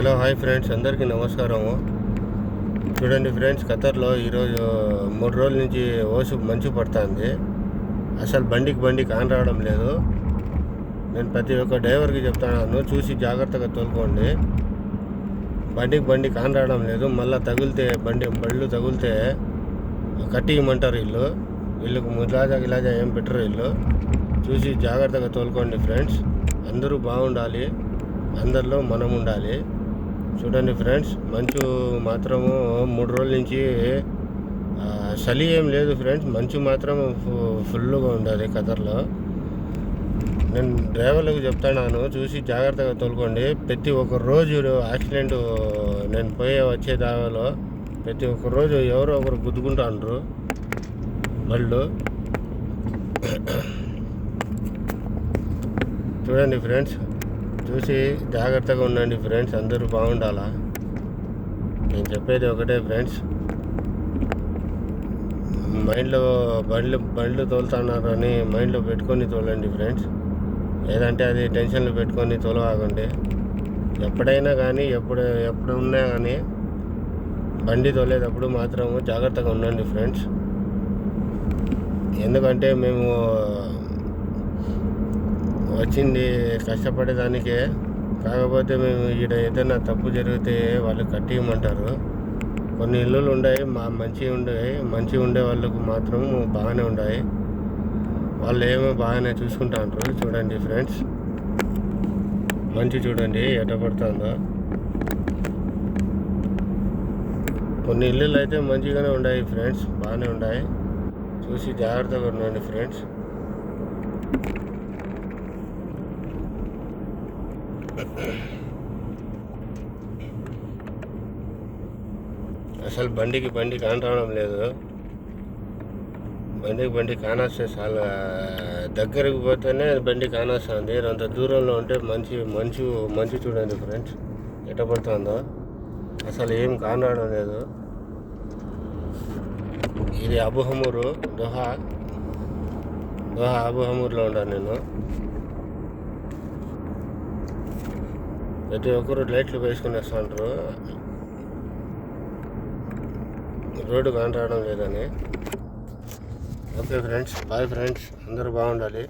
Hello hi friends, అందరికీ నమస్కారము. చూడండి ఫ్రెండ్స్, ఖతర్లో ఈరోజు 3 రోజుల నుంచి మంచు పడుతుంది. అసలు బండికి కాన్ రావడం లేదు. నేను ప్రతి ఒక్క డ్రైవర్కి చెప్తాను, చూసి జాగ్రత్తగా తోలుకోండి. బండి కాన్ రావడం లేదు. మళ్ళీ తగిలితే బళ్ళు తగిలితే కట్టియమంటారు. వీళ్ళకు ఇలాజా ఏం పెట్టరు. వీళ్ళు చూసి జాగ్రత్తగా తోలుకోండి ఫ్రెండ్స్. అందరూ బాగుండాలి, అందరిలో మనం ఉండాలి. చూడండి ఫ్రెండ్స్, మంచు మాత్రము 3 రోజుల నుంచి చలి ఏం లేదు ఫ్రెండ్స్. మంచు మాత్రం ఫుల్గా ఉండదు ఖతర్లో. నేను డ్రైవర్లకు చెప్తాను, చూసి జాగ్రత్తగా తోలుకోండి. ప్రతి ఒక్క రోజు యాక్సిడెంట్, నేను వచ్చే దారిలో ప్రతి ఒక్క రోజు ఎవరో ఒకరు గుద్దుకుంటాండ్రు బళ్ళు. చూడండి ఫ్రెండ్స్, చూసి జాగ్రత్తగా ఉండండి ఫ్రెండ్స్. అందరూ బాగుండాలా. నేను చెప్పేది ఒకటే ఫ్రెండ్స్, మైండ్లో బండ్లు తోలుతున్నారు మైండ్లో పెట్టుకొని తోలండి ఫ్రెండ్స్. ఏదంటే అది టెన్షన్లు పెట్టుకొని తోలవాగండి. ఎప్పుడైనా కానీ ఎప్పుడు ఉన్నా కానీ బండి తోలేటప్పుడు మాత్రము జాగ్రత్తగా ఉండండి ఫ్రెండ్స్. ఎందుకంటే మేము వచ్చింది కష్టపడేదానికే. కాకపోతే మేము ఈడ ఏదైనా తప్పు జరిగితే వాళ్ళు కట్టియమంటారు. కొన్ని ఇల్లులు ఉన్నాయి, మంచి ఉండే వాళ్ళకు మాత్రం బాగానే ఉన్నాయి. వాళ్ళు ఏమో బాగానే చూసుకుంటారు. చూడండి ఫ్రెండ్స్, మంచి చూడండి ఎట్ట పడుతుందో. కొన్ని ఇల్లులు అయితే మంచిగానే ఉన్నాయి ఫ్రెండ్స్, బాగానే ఉన్నాయి. చూసి జాగ్రత్తగా ఉండండి ఫ్రెండ్స్. అసలు బండికి కాన్ రావడం లేదు. బండి కానొస్తే చాలా దగ్గరకు పోతేనే బండి కానొస్తుంది. అంత దూరంలో ఉంటే మంచు చూడండి ఫ్రెండ్స్ ఎట్ట పడుతుందో. అసలు ఏం కాన్ రావడం లేదు. ఇది అబుహమూరు దోహా అబుహమూరులో ఉన్నాను నేను. ప్రతి ఒక్కరు లైట్లు వేసుకుని వస్తుంటారు, రోడ్డు కాని రావడం లేదని. ఓకే ఫ్రెండ్స్, బాయ్ ఫ్రెండ్స్, అందరూ బాగుండాలి.